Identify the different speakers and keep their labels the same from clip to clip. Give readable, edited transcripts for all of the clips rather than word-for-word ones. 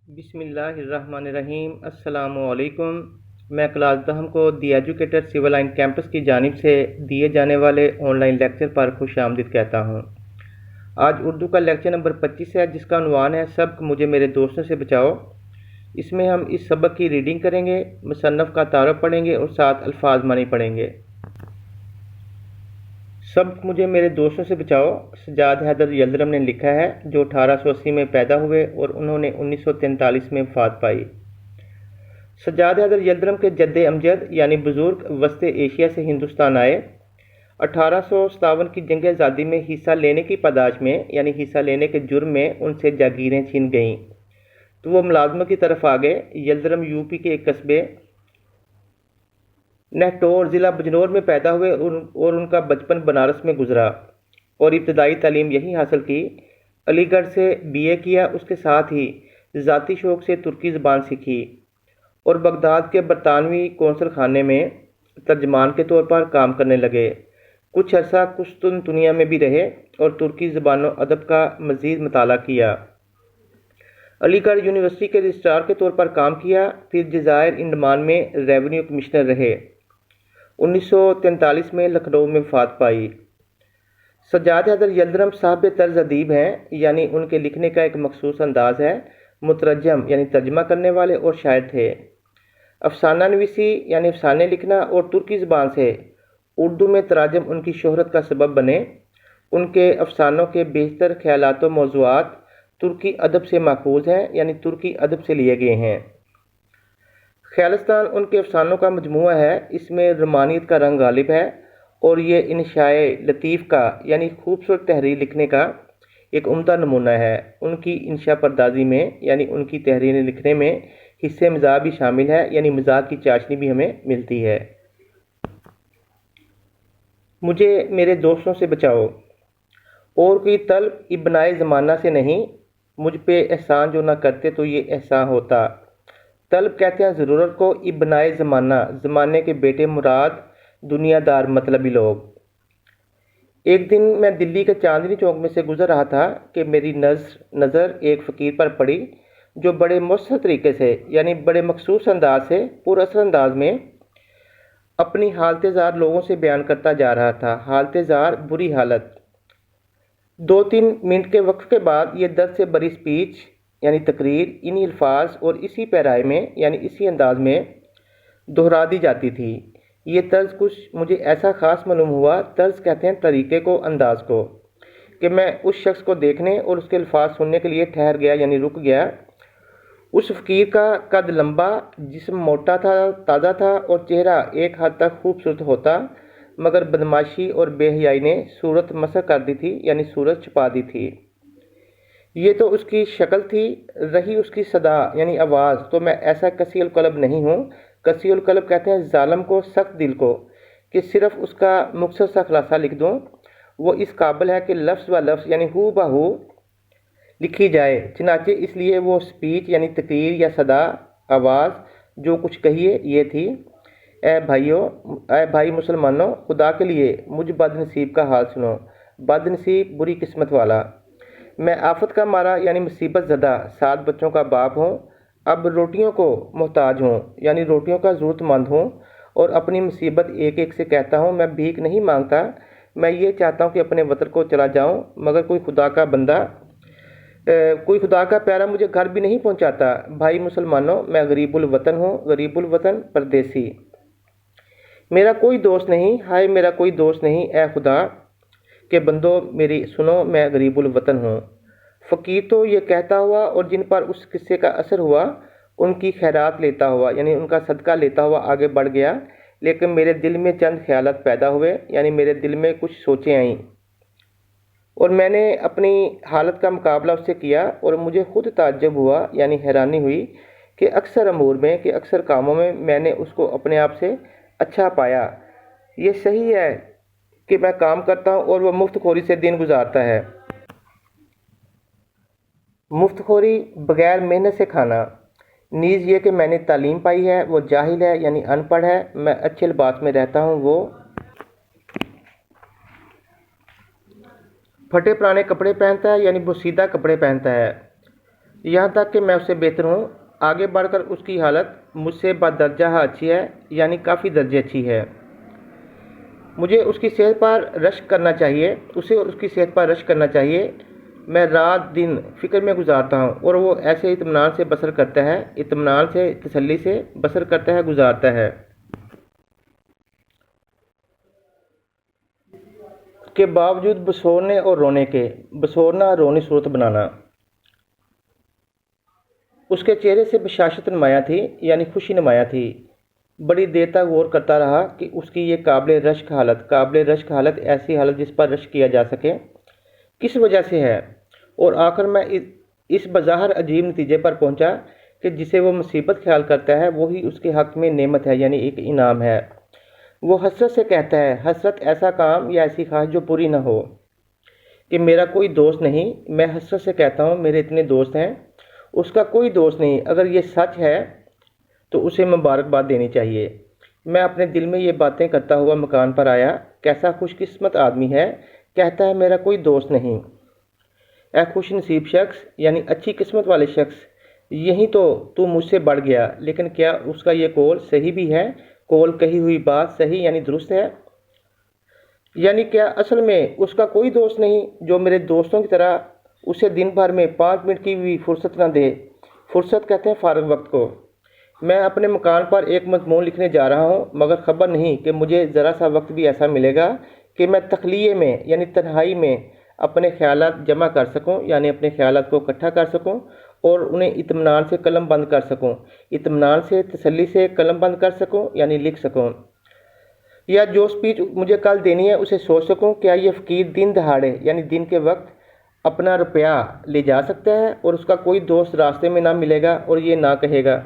Speaker 1: بسم اللہ الرحمن الرحیم۔ السلام علیکم۔ میں کلاس دہم کو دی ایجوکیٹر سول لائن کیمپس کی جانب سے دیے جانے والے آن لائن لیکچر پر خوش آمدید کہتا ہوں۔ آج اردو کا لیکچر نمبر 25 ہے، جس کا عنوان ہے سبق مجھے میرے دوستوں سے بچاؤ۔ اس میں ہم اس سبق کی ریڈنگ کریں گے، مصنف کا تعارف پڑھیں گے اور 7 الفاظ معنی پڑھیں گے۔ سبق مجھے میرے دوستوں سے بچاؤ سجاد حیدر یلدرم نے لکھا ہے، جو 1880 میں پیدا ہوئے اور انہوں نے 1943 میں وفات پائی۔ سجاد حیدر یلدرم کے جد امجد یعنی بزرگ وسط ایشیا سے ہندوستان آئے۔ 1857 کی جنگ آزادی میں حصہ لینے کی پاداش میں یعنی حصہ لینے کے جرم میں ان سے جاگیریں چھین گئیں تو وہ ملازمت کی طرف آ گئے۔ یلدرم یوپی کے ایک قصبے نہٹور ضلع بجنور میں پیدا ہوئے اور ان کا بچپن بنارس میں گزرا اور ابتدائی تعلیم یہیں حاصل کی۔ علی گڑھ سے BA کیا، اس کے ساتھ ہی ذاتی شوق سے ترکی زبان سیکھی اور بغداد کے برطانوی قونصل خانے میں ترجمان کے طور پر کام کرنے لگے۔ کچھ عرصہ قسطنطنیہ میں بھی رہے اور ترکی زبان و ادب کا مزید مطالعہ کیا۔ علی گڑھ یونیورسٹی کے رجسٹرار کے طور پر کام کیا، پھر جزائر انڈمان میں ریونیو کمشنر رہے۔ 1943 میں لکھنؤ میں وفات پائی۔ سجاد حیدر یلدرم صاحب طرز ادیب ہیں، یعنی ان کے لکھنے کا ایک مخصوص انداز ہے۔ مترجم یعنی ترجمہ کرنے والے اور شاعر تھے۔ افسانہ نویسی یعنی افسانے لکھنا اور ترکی زبان سے اردو میں تراجم ان کی شہرت کا سبب بنے۔ ان کے افسانوں کے بیشتر خیالات و موضوعات ترکی ادب سے ماخوذ ہیں، یعنی ترکی ادب سے لیے گئے ہیں۔ خیالستان ان کے افسانوں کا مجموعہ ہے، اس میں رومانیت کا رنگ غالب ہے اور یہ انشاء لطیف کا یعنی خوبصورت تحریر لکھنے کا ایک عمدہ نمونہ ہے۔ ان کی انشاء پردازی میں یعنی ان کی تحریریں لکھنے میں حصے مزاح بھی شامل ہے، یعنی مزاح کی چاشنی بھی ہمیں ملتی ہے۔ مجھے میرے دوستوں سے بچاؤ۔ اور کوئی طلب ابنائے زمانہ سے نہیں، مجھ پہ احسان جو نہ کرتے تو یہ احسان ہوتا۔ طلب کہتے ہیں ضرورت کو، ابنائے زمانہ زمانے کے بیٹے مراد دنیا دار مطلبی لوگ۔ ایک دن میں دلی کے چاندنی چوک میں سے گزر رہا تھا کہ میری نظر ایک فقیر پر پڑی، جو بڑے مؤثر طریقے سے یعنی بڑے مخصوص انداز سے پر اثر انداز میں اپنی حالت زار لوگوں سے بیان کرتا جا رہا تھا۔ حالت زار بری حالت۔ 2-3 منٹ کے وقت کے بعد یہ درد سے بری سپیچ یعنی تقریر انہی الفاظ اور اسی پیرائے میں یعنی اسی انداز میں دہرا دی جاتی تھی۔ یہ طرز کچھ مجھے ایسا خاص معلوم ہوا، طرز کہتے ہیں طریقے کو، انداز کو، کہ میں اس شخص کو دیکھنے اور اس کے الفاظ سننے کے لیے ٹھہر گیا یعنی رک گیا۔ اس فقیر کا قد لمبا، جسم موٹا تھا، تازہ تھا اور چہرہ ایک حد تک خوبصورت ہوتا، مگر بدماشی اور بے حیائی نے صورت مسخ کر دی تھی یعنی صورت چھپا دی تھی۔ یہ تو اس کی شکل تھی، رہی اس کی صدا یعنی آواز تو میں ایسا کسی القلب نہیں ہوں۔ کسی القلب کہتے ہیں ظالم کو، سخت دل کو، کہ صرف اس کا مختصر سا خلاصہ لکھ دوں۔ وہ اس قابل ہے کہ لفظ و لفظ یعنی ہو بہو لکھی جائے، چنانچہ اس لیے وہ سپیچ یعنی تقریر یا صدا آواز جو کچھ کہیے یہ تھی: اے بھائی مسلمانوں، خدا کے لیے مجھ بد نصیب کا حال سنو، بد نصیب بری قسمت والا۔ میں آفت کا مارا یعنی مصیبت زدہ 7 بچوں کا باپ ہوں، اب روٹیوں کو محتاج ہوں یعنی روٹیوں کا ضرورت مند ہوں، اور اپنی مصیبت ایک ایک سے کہتا ہوں۔ میں بھیک نہیں مانگتا، میں یہ چاہتا ہوں کہ اپنے وطن کو چلا جاؤں، مگر کوئی خدا کا پیارا مجھے گھر بھی نہیں پہنچاتا۔ بھائی مسلمانوں، میں غریب الوطن ہوں، غریب الوطن پردیسی۔ میرا کوئی دوست نہیں، ہائے میرا کوئی دوست نہیں، اے خدا کہ بندو میری سنو، میں غریب الوطن ہوں۔ فقیر تو یہ کہتا ہوا اور جن پر اس قصے کا اثر ہوا ان کی خیرات لیتا ہوا یعنی ان کا صدقہ لیتا ہوا آگے بڑھ گیا، لیکن میرے دل میں چند خیالات پیدا ہوئے یعنی میرے دل میں کچھ سوچیں آئیں اور میں نے اپنی حالت کا مقابلہ اس سے کیا، اور مجھے خود تعجب ہوا یعنی حیرانی ہوئی کہ اکثر امور میں کہ اکثر کاموں میں نے اس کو اپنے آپ سے اچھا پایا۔ یہ صحیح ہے کہ میں کام کرتا ہوں اور وہ مفت خوری سے دن گزارتا ہے۔ مفت خوری، بغیر محنت سے کھانا۔ نیز یہ کہ میں نے تعلیم پائی ہے، وہ جاہل ہے یعنی ان پڑھ ہے۔ میں اچھے لباس میں رہتا ہوں، وہ پھٹے پرانے کپڑے پہنتا ہے یعنی بوسیدہ کپڑے پہنتا ہے۔ یہاں تک کہ میں اس سے بہتر ہوں۔ آگے بڑھ کر اس کی حالت مجھ سے بدرجہ اچھی ہے، یعنی کافی درجے اچھی ہے۔ مجھے اس کی صحت پر رشک کرنا چاہیے، اسے اور اس کی صحت پر رشک کرنا چاہیے۔ میں رات دن فکر میں گزارتا ہوں اور وہ ایسے اطمینان سے بسر کرتا ہے، اطمینان سے، تسلی سے بسر کرتا ہے، گزارتا ہے کے باوجود بسورنے اور رونے کے، بسورنا رونی صورت بنانا۔ اس کے چہرے سے بشاشت نمایاں تھی، یعنی خوشی نمایاں تھی۔ بڑی دیر تک غور کرتا رہا کہ اس کی یہ قابل رشک حالت ایسی حالت جس پر رشک کیا جا سکے کس وجہ سے ہے، اور آخر میں اس بظاہر عجیب نتیجے پر پہنچا کہ جسے وہ مصیبت خیال کرتا ہے وہی اس کے حق میں نعمت ہے، یعنی ایک انعام ہے۔ وہ حسرت سے کہتا ہے، حسرت ایسا کام یا ایسی خواہش جو پوری نہ ہو، کہ میرا کوئی دوست نہیں۔ میں حسرت سے کہتا ہوں میرے اتنے دوست ہیں، اس کا کوئی دوست نہیں۔ اگر یہ سچ ہے تو اسے مبارکباد دینی چاہیے۔ میں اپنے دل میں یہ باتیں کرتا ہوا مکان پر آیا۔ کیسا خوش قسمت آدمی ہے، کہتا ہے میرا کوئی دوست نہیں۔ اے خوش نصیب شخص، یعنی اچھی قسمت والے شخص، یہی تو مجھ سے بڑھ گیا۔ لیکن کیا اس کا یہ قول صحیح بھی ہے؟ قول کہی ہوئی بات صحیح یعنی درست ہے؟ یعنی کیا اصل میں اس کا کوئی دوست نہیں جو میرے دوستوں کی طرح اسے دن بھر میں 5 منٹ کی بھی فرصت نہ دے؟ فرصت کہتے ہیں فارغ وقت کو۔ میں اپنے مکان پر ایک مضمون لکھنے جا رہا ہوں، مگر خبر نہیں کہ مجھے ذرا سا وقت بھی ایسا ملے گا کہ میں تخلیے میں یعنی تنہائی میں اپنے خیالات جمع کر سکوں، یعنی اپنے خیالات کو اکٹھا کر سکوں اور انہیں اطمینان سے قلم بند کر سکوں، اطمینان سے، تسلی سے قلم بند کر سکوں، یعنی لکھ سکوں۔ یا جو سپیچ مجھے کل دینی ہے اسے سوچ سکوں۔ کیا یہ فقیر دن دہاڑے یعنی دن کے وقت اپنا روپیہ لے جا سکتا ہے اور اس کا کوئی دوست راستے میں نہ ملے گا اور یہ نہ کہے گا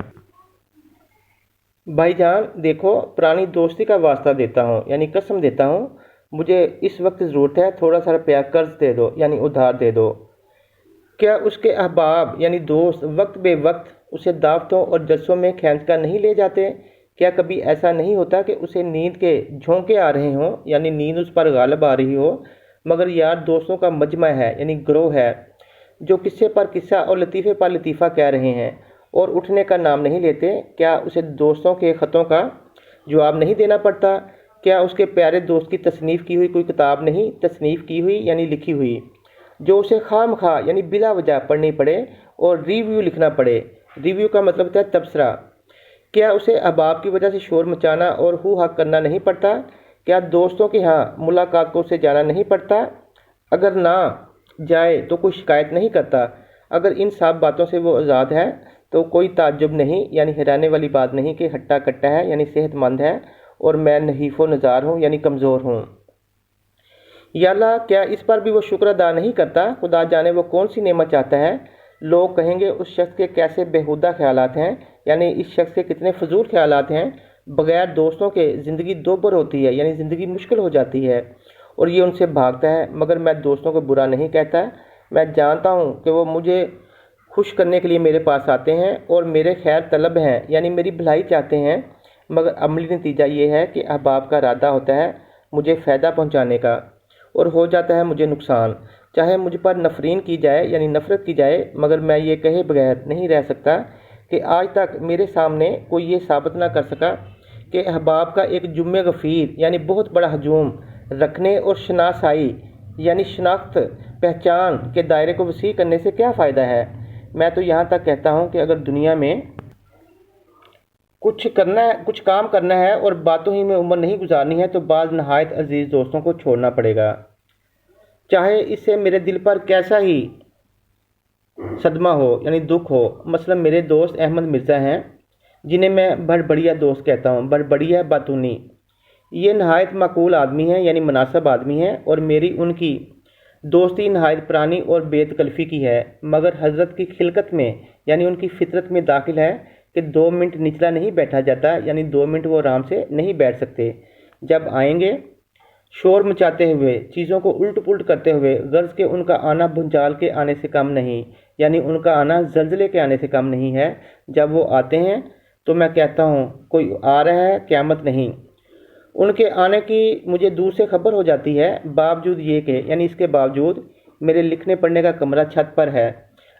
Speaker 1: بھائی جان دیکھو پرانی دوستی کا واسطہ دیتا ہوں، یعنی قسم دیتا ہوں، مجھے اس وقت ضرورت ہے، تھوڑا سا روپیہ قرض دے دو، یعنی ادھار دے دو۔ کیا اس کے احباب یعنی دوست وقت بے وقت اسے دعوتوں اور جلسوں میں کھینچ کر نہیں لے جاتے؟ کیا کبھی ایسا نہیں ہوتا کہ اسے نیند کے جھونکے آ رہے ہوں، یعنی نیند اس پر غالب آ رہی ہو، مگر یار دوستوں کا مجمع ہے، یعنی گروہ ہے، جو قصے پر قصہ اور لطیفے پر لطیفہ کہہ رہے ہیں اور اٹھنے کا نام نہیں لیتے؟ کیا اسے دوستوں کے خطوں کا جواب نہیں دینا پڑتا؟ کیا اس کے پیارے دوست کی تصنیف کی ہوئی کوئی کتاب نہیں، تصنیف کی ہوئی یعنی لکھی ہوئی، جو اسے خواہ مخواہ یعنی بلا وجہ پڑھنی پڑے اور ریویو لکھنا پڑے؟ ریویو کا مطلب ہوتا ہے تبصرہ۔ کیا اسے احباب کی وجہ سے شور مچانا اور ہو ہاک کرنا نہیں پڑتا؟ کیا دوستوں کے ہاں ملاقات کو اسے جانا نہیں پڑتا؟ اگر نہ جائے تو کوئی شکایت نہیں کرتا؟ اگر ان سب باتوں سے وہ آزاد ہے تو کوئی تعجب نہیں، یعنی حیرانے والی بات نہیں کہ ہٹا کٹا ہے، یعنی صحت مند ہے، اور میں نحیف و نزار ہوں، یعنی کمزور ہوں۔ یا اللہ کیا اس پر بھی وہ شکر ادا نہیں کرتا؟ خدا جانے وہ کون سی نعمت چاہتا ہے۔ لوگ کہیں گے اس شخص کے کیسے بےہودہ خیالات ہیں، یعنی اس شخص کے کتنے فضول خیالات ہیں۔ بغیر دوستوں کے زندگی دوبر ہوتی ہے، یعنی زندگی مشکل ہو جاتی ہے اور یہ ان سے بھاگتا ہے۔ مگر میں دوستوں کو برا نہیں کہتا، میں جانتا ہوں کہ وہ مجھے خوش کرنے کے لیے میرے پاس آتے ہیں اور میرے خیر طلب ہیں، یعنی میری بھلائی چاہتے ہیں، مگر عملی نتیجہ یہ ہے کہ احباب کا ارادہ ہوتا ہے مجھے فائدہ پہنچانے کا اور ہو جاتا ہے مجھے نقصان۔ چاہے مجھ پر نفرین کی جائے یعنی نفرت کی جائے، مگر میں یہ کہے بغیر نہیں رہ سکتا کہ آج تک میرے سامنے کوئی یہ ثابت نہ کر سکا کہ احباب کا ایک جمع غفیر یعنی بہت بڑا ہجوم رکھنے اور شناسائی یعنی شناخت پہچان کے دائرے کو وسیع کرنے سے کیا فائدہ ہے۔ میں تو یہاں تک کہتا ہوں کہ اگر دنیا میں کچھ کام کرنا ہے اور باتوں ہی میں عمر نہیں گزارنی ہے تو بعض نہایت عزیز دوستوں کو چھوڑنا پڑے گا، چاہے اس سے میرے دل پر کیسا ہی صدمہ ہو یعنی دکھ ہو۔ مثلا میرے دوست احمد مرزا ہیں جنہیں میں بڑبڑیا دوست کہتا ہوں، بڑبڑیا باتونی۔ یہ نہایت معقول آدمی ہیں، یعنی مناسب آدمی ہیں، اور میری ان کی دوستی نہایت پرانی اور بے تکلفی کی ہے، مگر حضرت کی خلقت میں یعنی ان کی فطرت میں داخل ہے کہ 2 منٹ نچلا نہیں بیٹھا جاتا، یعنی 2 منٹ وہ آرام سے نہیں بیٹھ سکتے۔ جب آئیں گے شور مچاتے ہوئے، چیزوں کو الٹ پلٹ کرتے ہوئے، غرض کہ ان کا آنا بھونچال کے آنے سے کم نہیں، یعنی ان کا آنا زلزلے کے آنے سے کم نہیں ہے۔ جب وہ آتے ہیں تو میں کہتا ہوں کوئی آ رہا ہے، قیامت نہیں۔ ان کے آنے کی مجھے دور سے خبر ہو جاتی ہے، باوجود یہ کہ یعنی اس کے باوجود میرے لکھنے پڑھنے کا کمرہ چھت پر ہے۔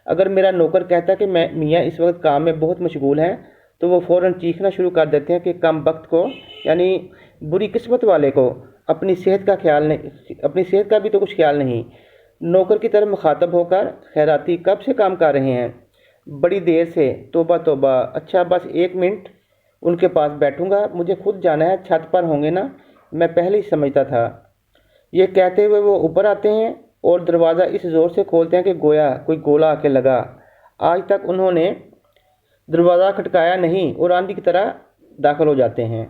Speaker 1: اگر میرا نوکر کہتا کہ میں میاں اس وقت کام میں بہت مشغول ہیں تو وہ فوراً چیخنا شروع کر دیتے ہیں کہ کم وقت کو، یعنی بری قسمت والے کو اپنی صحت کا خیال نہیں، اپنی صحت کا بھی تو کچھ خیال نہیں۔ نوکر کی طرف مخاطب ہو کر، خیراتی کب سے کام کر رہے ہیں؟ بڑی دیر سے۔ توبہ توبہ، اچھا بس 1 منٹ ان کے پاس بیٹھوں گا، مجھے خود جانا ہے، چھت پر ہوں گے نا، میں پہلے ہی سمجھتا تھا۔ یہ کہتے ہوئے وہ اوپر آتے ہیں اور دروازہ اس زور سے کھولتے ہیں کہ گویا کوئی گولا آ کے لگا۔ آج تک انہوں نے دروازہ کھٹکایا نہیں اور آندھی کی طرح داخل ہو جاتے ہیں۔